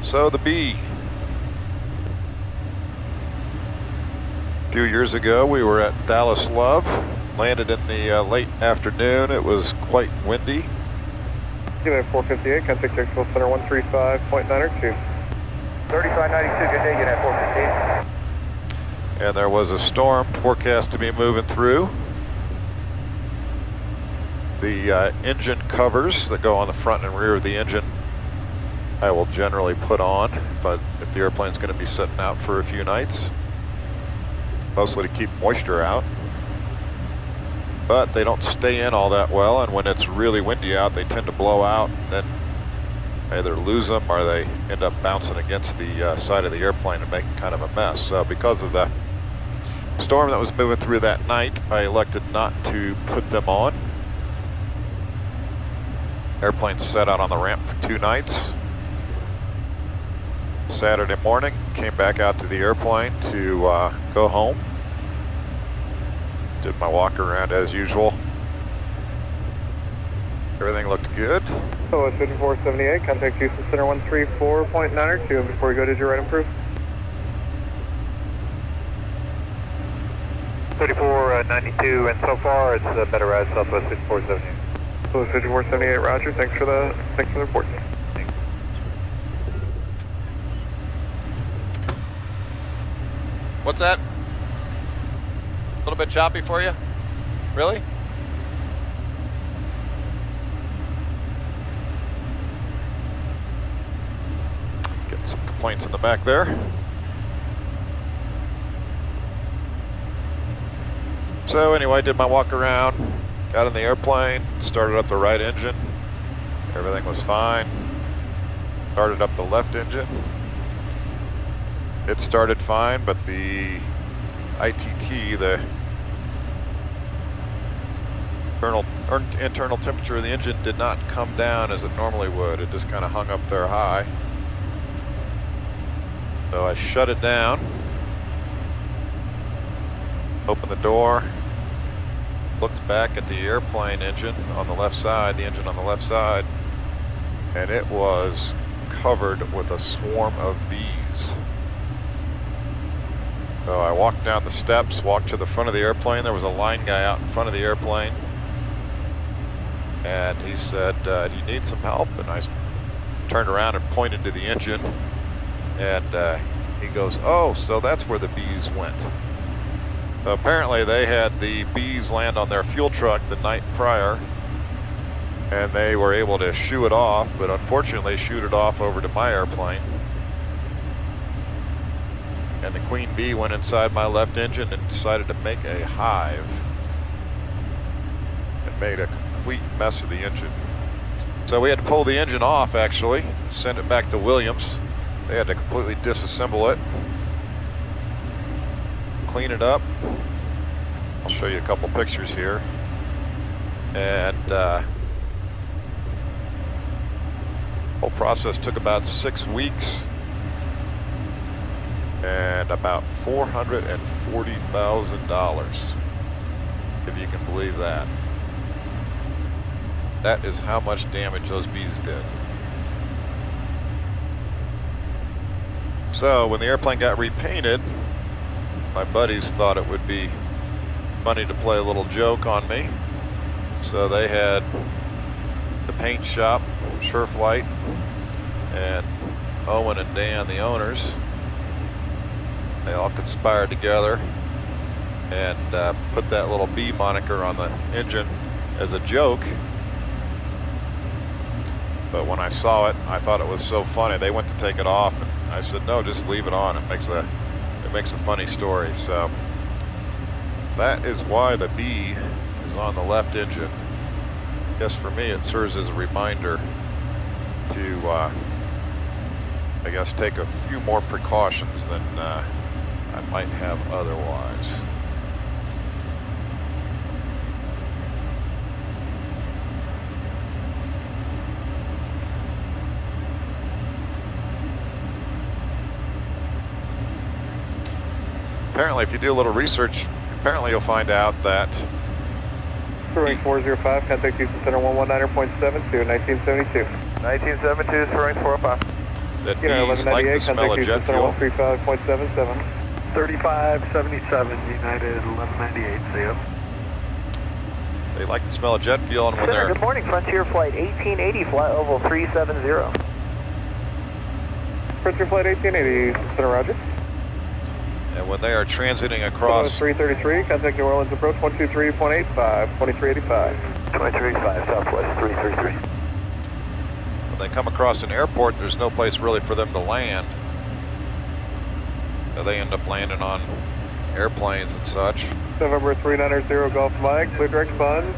So the B. A few years ago, we were at Dallas Love, landed in the late afternoon. It was quite windy. Unit 458, contact Jacksonville Center 135.902. 3592, good day, Unit 458. And there was a storm forecast to be moving through. The engine covers that go on the front and rear of the engine, I will generally put on if the airplane's going to be sitting out for a few nights, mostly to keep moisture out. But they don't stay in all that well, and when it's really windy out, they tend to blow out, and then either lose them or they end up bouncing against the side of the airplane and making kind of a mess. So because of the storm that was moving through that night, I elected not to put them on. Airplane set out on the ramp for 2 nights. Saturday morning, came back out to the airplane to go home. Did my walk around as usual. Everything looked good. So it's 5478, contact Houston Center 134.902. And before we go, did you write improve? 3492, and so far it's better ride Southwest 5478. So it's 5478, roger. Thanks for the report. What's that? A little bit choppy for you? Really? Getting some complaints in the back there. So anyway, did my walk around, got in the airplane, started up the right engine. Everything was fine. Started up the left engine. It started fine, but the ITT, the internal temperature of the engine, did not come down as it normally would. It just kind of hung up there high. So I shut it down, opened the door, looked back at the airplane engine on the left side, the engine on the left side, and it was covered with a swarm of bees. So I walked down the steps, walked to the front of the airplane. There was a line guy out in front of the airplane. And he said, do you need some help? And I turned around and pointed to the engine. And he goes, oh, so that's where the bees went. So apparently they had the bees land on their fuel truck the night prior. And they were able to shoo it off, but unfortunately shooed it off over to my airplane. And the queen bee went inside my left engine and decided to make a hive. It made a complete mess of the engine. So we had to pull the engine off, actually, send it back to Williams. They had to completely disassemble it, clean it up. I'll show you a couple pictures here. And whole process took about 6 weeks. And about $440,000, if you can believe that. That is how much damage those bees did. So when the airplane got repainted, my buddies thought it would be funny to play a little joke on me. So they had the paint shop, Sureflight, and Owen and Dan, the owners. They all conspired together and put that little bee moniker on the engine as a joke. But when I saw it, I thought it was so funny. They went to take it off, and I said, no, just leave it on. It makes a funny story. So that is why the bee is on the left engine. I guess for me, it serves as a reminder to, I guess, take a few more precautions than I might have otherwise. Apparently, if you do a little research, apparently you'll find out that Spring 405, contact Houston Center 119.72, 1972. 1972, Spring 405. that United bees like the 1198, smell of contact jet Houston fuel. Center 135.77. 3577, United 1198, see you. They like the smell of jet fuel, and when Center, they're good morning, Frontier Flight 1880, flight level 370. Frontier Flight 1880, Center Roger. are transiting Southwest across 333, contact New Orleans approach 123.85, 2385. 2385, Southwest 333. when they come across an airport, there's no place really for them to land. So they end up landing on airplanes and such. November 390 Golf Mike, clear direct fund,